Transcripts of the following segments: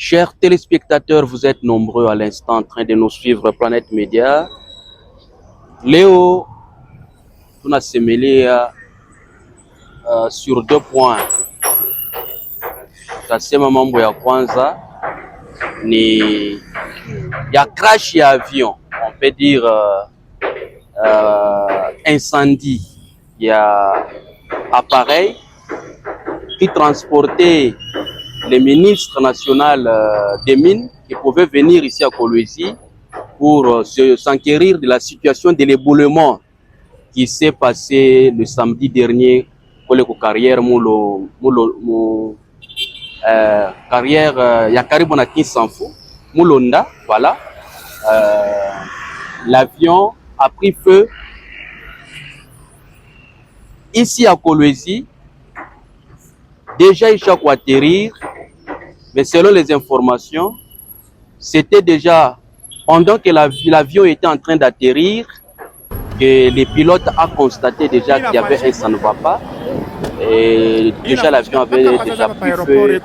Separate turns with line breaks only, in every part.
Chers téléspectateurs, vous êtes nombreux à l'instant en train de nous suivre Planète Média. Léo, on a semélé sur 2 points. Tasema mambo ya kwanza ni ya crash ya avion, on peut dire incendie. Il y a appareil qui transportait les ministres nationaux des mines qui pouvaient venir ici à Kolwezi pour s'enquérir de la situation de l'éboulement qui s'est passé le samedi dernier pour les carrières carrière ya karibu na Kinsanfu Mulonda, voilà. L'avion a pris feu ici à Kolwezi. Déjà il cherche à atterrir, mais selon les informations, c'était déjà pendant que l'avion était en train d'atterrir que les pilotes a constaté déjà qu'il y avait un ça ne va pas. Et déjà l'avion avait déjà pris feu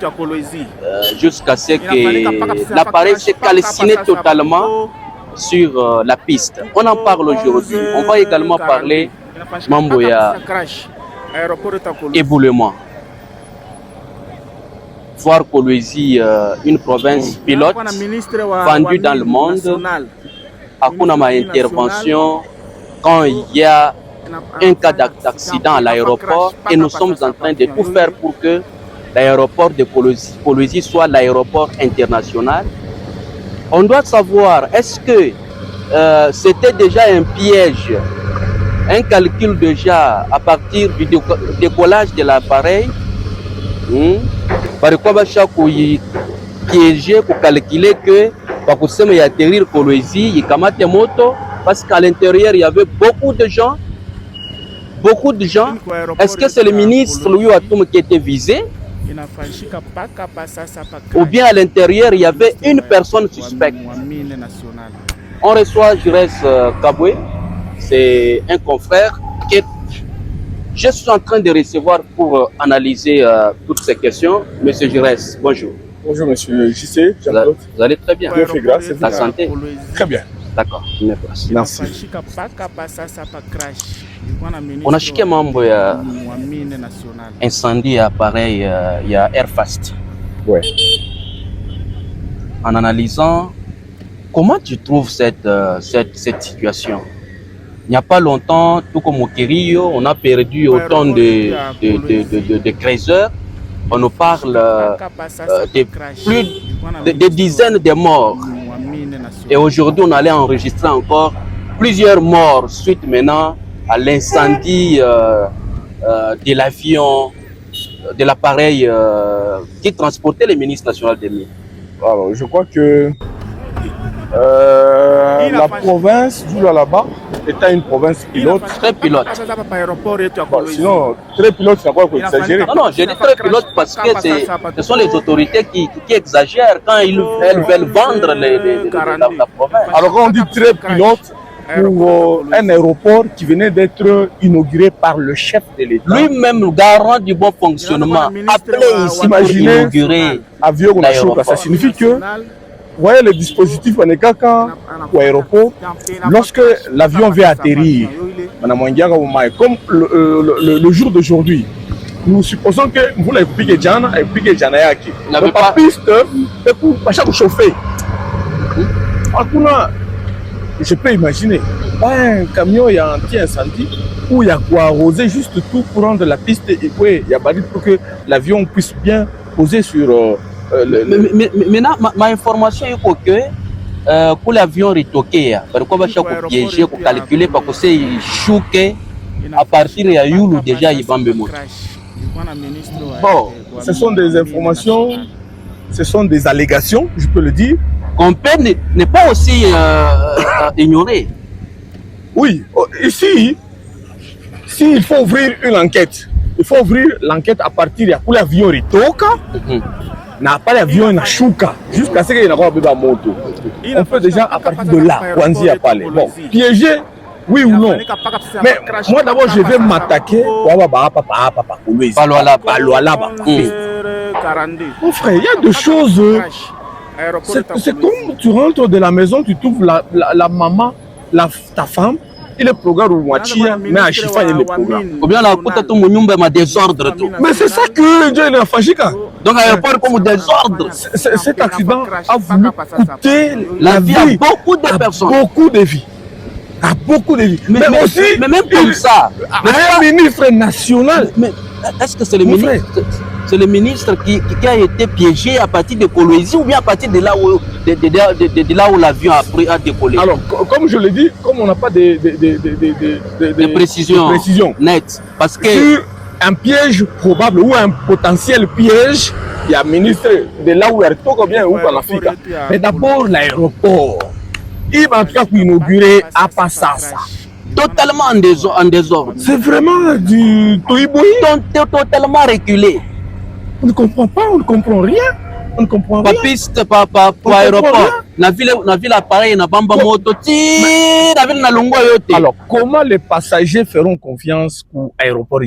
jusqu'à ce que l'appareil s'est calciné totalement sur la piste. On en parle aujourd'hui. On va également parler Mamboya éboulement. Voir Kolwezi, une province pilote vendue dans le monde, hakuna ma intervention quand il y a un cas d'accident à l'aéroport et nous sommes en train de tout faire pour que l'aéroport de Kolwezi soit l'aéroport international. On doit savoir, est-ce que c'était déjà un piège, un calcul déjà à partir du décollage de l'appareil? Par quoi bacha piéger pour calculer que par kusema y atterrir Kolwezi y kamate moto parce qu'à l'intérieur il y avait beaucoup de gens. Est-ce que c'est le ministre Louis Watoum qui était visé? Ou bien à l'intérieur il y avait une personne suspecte? On reçoit Jires Kabwe, c'est un confrère que je suis en train de recevoir pour analyser toutes ces questions. Monsieur Jires, bonjour.
Bonjour Monsieur JC.
Vous allez très bien.
Dieu fait grâce.
La santé?
Très bien.
D'accord, merci. Unashikia mambo ya incendie ya appareil ya Airfast.
Ouais.
En analysant, comment tu trouves cette situation? Il n'y a pas longtemps, tout comme au Kirio, on a perdu autant de creuseurs. On nous parle de plus de dizaines de morts. Et aujourd'hui, on allait enregistrer encore plusieurs morts suite maintenant à l'incendie de l'avion, de l'appareil qui transportait les ministres nationaux des mines.
Alors, je crois que la province, là-bas, étant une province pilote.
Très pilote.
Bon, sinon, très pilote, c'est quoi qu'il exagère?
Non, je dis très pilote parce que ce sont les autorités qui exagèrent quand elles veulent vendre la province.
Alors, quand on dit très pilote, pour un aéroport qui venait d'être inauguré par le chef de l'État.
Lui-même, le garant du bon fonctionnement, appelé ici pour inaugurer l'aéroport.
Ça signifie que vous voyez le dispositif en Ekaka au aéroport, lorsque l'avion vient atterrir, comme le jour d'aujourd'hui, nous supposons que vous l'avez piqué Jana et piqué Janayaki. Donc pas piste pour chaque chauffer. Je peux imaginer un camion il y a un petit incendie où il y a quoi arroser juste tout pour rendre la piste et puis il y a pour que l'avion puisse bien poser sur
maintenant, ma information est que pour l'avion retoqué, par quoi va piéger, pour calculer, parce que c'est chouqué à partir de Youlou déjà il va me montrer.
Bon, ce sont des informations, ce sont des allégations, je peux le dire.
Qu'on peut ne pas aussi ignorer.
Oui, ici, s'il faut ouvrir une enquête, il faut ouvrir l'enquête à partir de l'avion retoqué. N'a pas l'avion na chouka jusqu'à ce qu'il y ait une moto. On peut déjà à partir de là, Wanzi a parlé. Bon, piéger, oui ou non. Mais moi d'abord je vais m'attaquer mon frère, il y a des choses C'est comme tu rentres de la maison, tu trouves la maman, ta femme, il est programme au moitié, mais à chaque fois il est programme.
Ou bien la puta tout mon nyumba ma désordre tout.
Mais c'est ça que Dieu est fâchika.
Donc aéroport comme désordre.
Cet accident a voulu coûter
la vie à beaucoup de personnes.
Beaucoup de vies. À beaucoup de vies.
Mais aussi, mais même comme ça.
Un ministre national.
Mais est-ce que c'est le ministre? C'est le ministre qui a été piégé à partir de Kolwezi ou bien à partir de là où l'avion a décollé?
Alors, comme je l'ai dit, comme on n'a pas de
précision nette, parce que
sur un piège probable ou un potentiel piège, il y a un ministre de là où il est bien ou en Afrique. Mais d'abord l'aéroport. Il va en tout cas inaugurer à Passasa.
Totalement en désordre.
C'est vraiment du toiboui.
Totalement reculé.
On ne comprend pas, on ne comprend rien. On ne comprend rien.
Pas piste, pas aéroport. La ville appareil, na bamba moto, la ville na longo yote.
Alors, comment les passagers feront confiance pour l'aéroport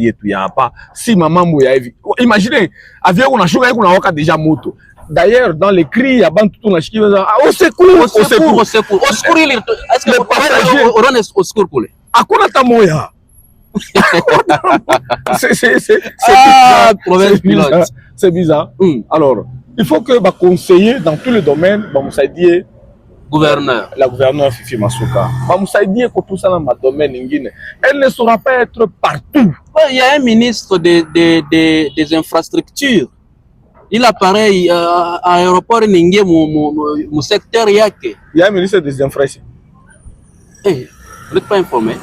pas si maman mouya evi? Imaginez, avion on a choqué qu'on a encore déjà moto. D'ailleurs, dans les cris, il y a tout le monde au secours, au secours, au secours.
Au secours, est-ce que les passagers au secours pour les?
À quoi ta moya? C'est bizarre. Alors, il faut que les conseillers dans tous les domaines,
gouverneur.
La gouverneure Fifi Masuka, tout ça dans le domaine, elle ne saura pas être partout.
Il y a un ministre des infrastructures. Il apparaît à l'aéroport Ningue, mon secteur Yake.
Il y a un ministre des infrastructures.
Vous n'êtes pas informé?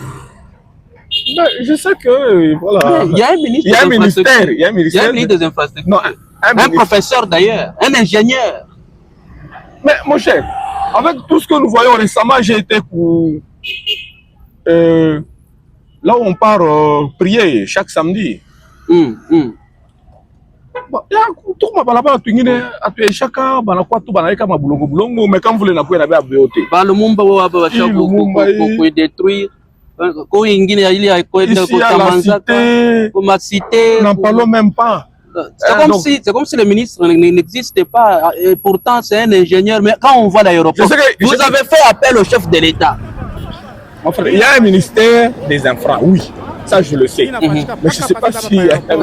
Ben, je sais que voilà.
Il y a un ministre.
Il y a un ministère. Il y a un ministère
des infrastructures.
Non,
un professeur d'ailleurs, un ingénieur.
Mais mon cher, avec tout ce que nous voyons récemment, j'ai été pour là où on part prier chaque samedi. Tout ma balaba tungine atu chaka bana kwa tu bana kama bulongo bulongo mais quand vous voulez na kwa na ba beauté
ba lumumba wa ba cha ko détruire ko ingine ili ya ko
cité
ko ma cité
n'en parlons même pas.
C'est comme si le ministre n'existait pas et pourtant c'est un ingénieur, mais quand on voit l'aéroport, vous avez fait appel au chef de l'État.
Mon frère, il y a un ministère des infra, oui. Ça, je le sais. Mais je ne sais pas si...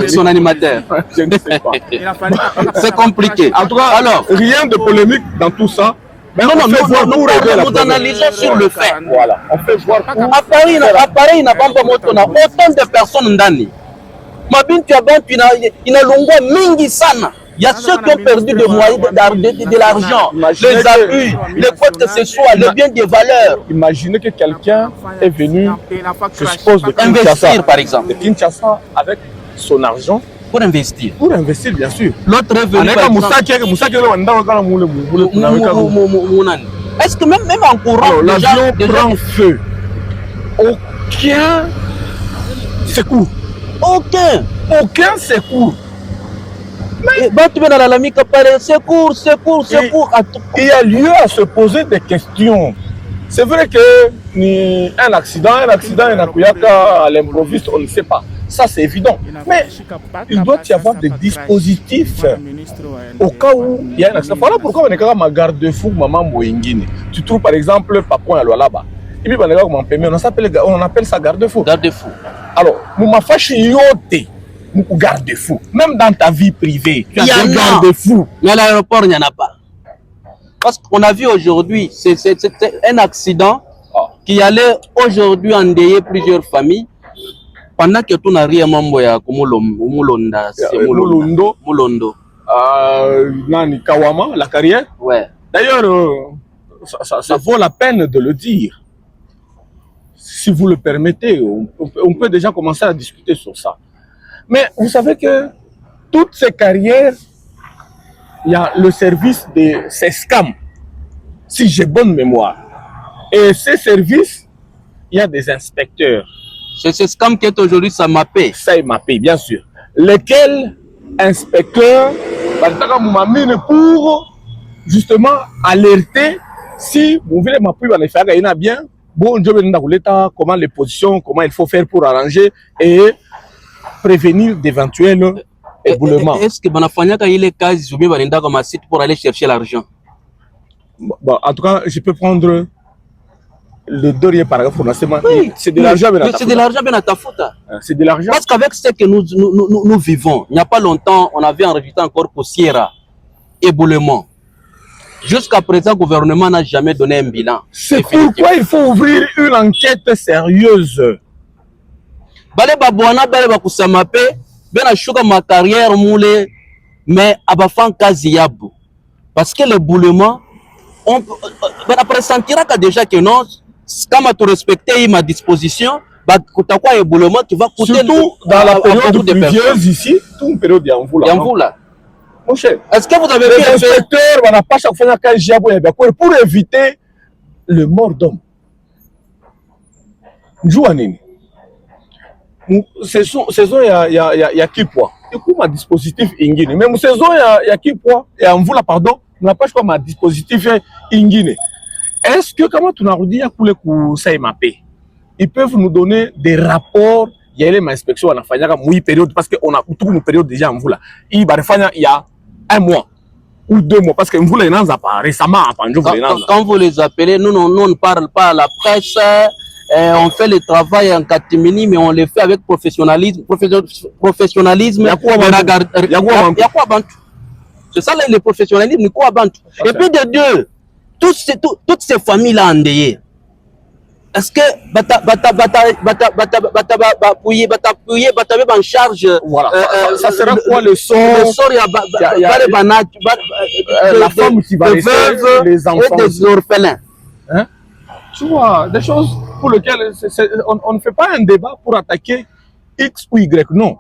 Son animateur.
Je ne sais pas.
C'est compliqué.
En tout cas, alors, rien de polémique dans tout ça. Mais
nous analysons sur le fait.
Voilà. On fait voir pour...
À Paris, n'a pas autant de personnes ndani. Mabintu ya bantu ina longwa mingi sana. Il y a ceux qui ont perdu des moyens, de l'argent, les abus, les quoi que ce soit, le bien des valeurs.
Imaginez que quelqu'un est venu, je suppose, de
investir par exemple.
De Kinshasa avec son argent.
Pour investir.
Pour investir, bien sûr.
L'autre est venu. Est-ce que même en courant,
l'avion prend feu. Aucun secours. Aucun secours.
Mais secours.
Il y a lieu à se poser des questions. C'est vrai que un accident, à l'improviste, on ne sait pas. Ça, c'est évident. Mais il doit y avoir des dispositifs au cas où il y a un accident. Voilà pourquoi on est quand même à garde-fou, maman Moingine. Tu trouves par exemple Papouin à là-bas. Et puis, on appelle ça garde-fou.
Garde-fou.
Alors, nous m'a fâché yote. Garde-fou. Même dans ta vie privée, tu as des garde-fous.
Mais à l'aéroport, il n'y en a pas. Parce qu'on a vu aujourd'hui, c'est un accident qui allait aujourd'hui endeuiller plusieurs familles. Pendant que tout n'a rien mamboya comme Mulondo.
Nani Kawama, la carrière.
Ouais.
D'ailleurs, ça vaut la peine de le dire. Si vous le permettez, on peut déjà commencer à discuter sur ça. Mais vous savez que toutes ces carrières, il y a le service de SESCAM, si j'ai bonne mémoire. Et ces services, il y a des inspecteurs.
C'est SESCAM qui est aujourd'hui SAMAPé.
SAMAPé, bien sûr. Lesquels inspecteurs pour justement alerter si vous voulez m'appuyer faire bien. Bon, comment les positions, comment il faut faire pour arranger et prévenir d'éventuels éboulements.
Est-ce que Banafanyaka il est cas pour aller chercher l'argent?
Bon, en tout cas, je peux prendre le dernier paragraphe.
Oui,
c'est de l'argent,
c'est de l'argent bien à ta faute.
C'est de l'argent.
Parce qu'avec ce que nous vivons, il n'y a pas longtemps, on avait enregistré encore Poussière, éboulement. Jusqu'à présent, le gouvernement n'a jamais donné un bilan.
C'est pourquoi il faut ouvrir une enquête sérieuse.
Bale babouana, bale bakusamape, ben a chouka ma carrière moule, mais abafan kazi yabu. Parce que l'éboulement, on pressentira déjà que non, quand tu respectes ma disposition, tu as quoi éboulement qui va coûter.
Surtout dans la période pluvieuse ici, toute une période d'Yanvoula. Mon cher,
est-ce que vous avez vu
les inspecteurs, on n'a pas chaque fois pour éviter le mort d'homme. Njouanini. Saison, il y a qui poids. Et comme ma dispositif ingine. Même saison, il y a qui poids. Et en vous, pardon, on n'a pas choisi ma dispositif ingine. Est-ce que, comment tu as dit, ils peuvent nous donner des rapports? Il y a les inspections en Afanya, période, parce qu'on a toute une période déjà en vous là. Il y a un mois ou 2 mois, parce que vous les n'avez pas récemment.
Quand vous les appelez, nous, on ne parle pas à la presse. On fait le travail en catimini, mais on le fait avec professionnalisme. Professionnalisme. Il y a quoi Bantu? C'est ça le professionnalisme, il y a quoi Bantu? Et puis de deux, toutes ces familles-là endeuillées, est-ce que en charge?
Voilà. Ça sera quoi le sort? La femme qui va laisser les enfants
et des orphelins.
Hein? Tu vois, des choses pour lesquelles on ne fait pas un débat pour attaquer X ou Y. Non.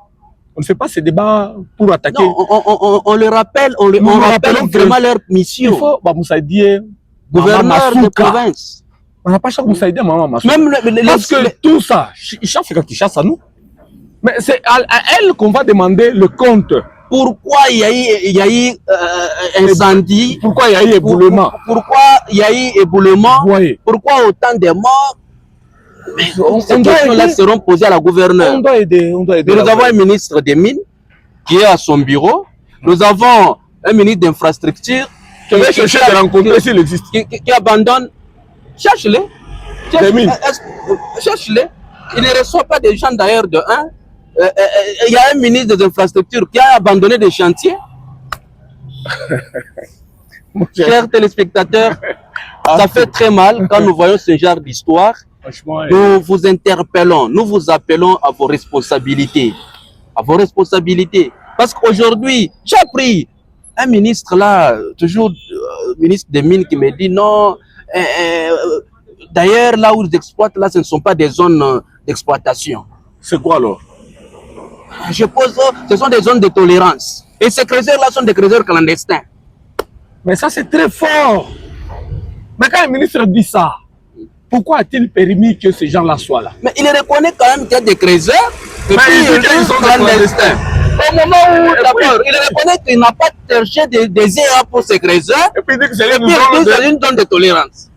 On ne fait pas ce débat pour attaquer.
Non, on le rappelle, on rappelle vraiment leur mission.
Il faut,
gouverneur de province.
On n'a pas chaque Moussaïdien, maman Massou. Parce que tout ça, chaque fois qu'il chasse à nous, mais c'est à elle qu'on va demander le compte.
Pourquoi il y a eu incendie?
Pourquoi il y a eu éboulement?
Pourquoi il y a eu éboulement?
Oui.
Pourquoi autant de morts? Ces questions-là seront posées à la gouverneure.
On doit aider.
Nous avons un ministre des Mines qui est à son bureau. Nous avons un ministre d'infrastructure
qui va chercher à rencontrer s'il existe.
Qui abandonne. Cherche-les. Cherche-les. Il ne reçoit pas des gens d'ailleurs de un. Il y a un ministre des infrastructures qui a abandonné des chantiers. Chers téléspectateurs, ça fait très mal quand nous voyons ce genre d'histoire. Nous vous interpellons, nous vous appelons à vos responsabilités. À vos responsabilités. Parce qu'aujourd'hui, j'ai appris un ministre là, toujours ministre des Mines, qui me dit non. D'ailleurs, là où ils exploitent, là, ce ne sont pas des zones d'exploitation.
C'est quoi alors?
Je pose, ce sont des zones de tolérance. Et ces creuseurs-là sont des creuseurs clandestins.
Mais ça, c'est très fort. Mais quand le ministre dit ça, pourquoi a-t-il permis que ces gens-là soient là?
Mais il reconnaît quand même qu'il y a des creuseurs. Et puis
ils sont clandestins.
Au moment où, d'abord, il reconnaît qu'il n'a pas cherché des erreurs pour ces creuseurs.
Et puis il dit que c'est
une zone de tolérance.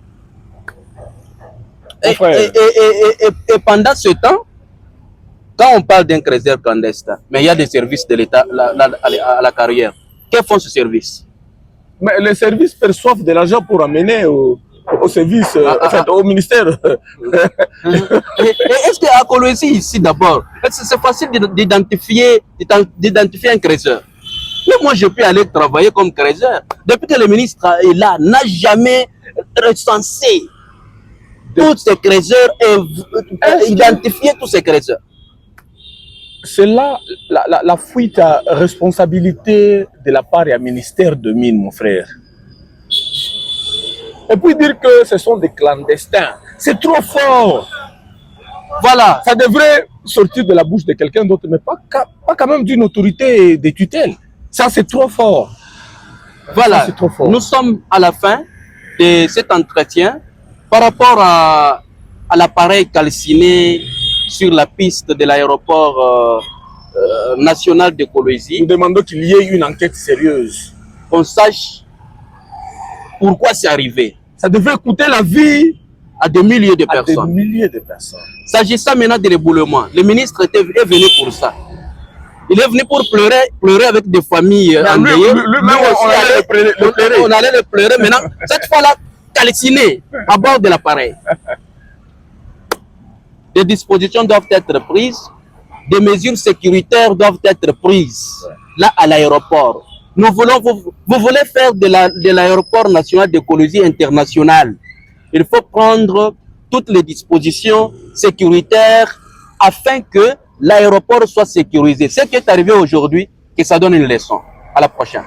Et pendant ce temps, quand on parle d'un creuseur clandestin, mais il y a des services de l'État à la carrière. Que font ces services?
Mais les services perçoivent de l'argent pour amener au service, au ministère.
Est-ce qu'à Kolwezi ici d'abord, c'est facile d'identifier un creuseur? Mais moi, je peux aller travailler comme creuseur. Depuis que le ministre est là, n'a jamais recensé tous ces creuseurs et identifié tous ces creuseurs.
C'est là la fuite à responsabilité de la part du ministère de Mines, mon frère. Et puis dire que ce sont des clandestins, c'est trop fort. Voilà, ça devrait sortir de la bouche de quelqu'un d'autre, mais pas quand même d'une autorité de tutelle. Ça, c'est trop fort.
Voilà, trop fort. Nous sommes à la fin de cet entretien par rapport à l'appareil calciné sur la piste de l'aéroport national de Kolwezi.
Nous demandons qu'il y ait une enquête sérieuse.
Qu'on sache pourquoi c'est arrivé.
Ça devait coûter la vie
à des milliers de personnes.
Des milliers de personnes.
S'agissant maintenant de l'éboulement, le ministre est venu pour ça. Il est venu pour pleurer avec des familles endeuillées. On allait le pleurer. Maintenant, cette fois-là, calciné à bord de l'appareil. Des dispositions doivent être prises, des mesures sécuritaires doivent être prises là à l'aéroport. Nous voulons, vous voulez faire de l'aéroport national d'écologie internationale. Il faut prendre toutes les dispositions sécuritaires afin que l'aéroport soit sécurisé. Ce qui est arrivé aujourd'hui, que ça donne une leçon. À la prochaine.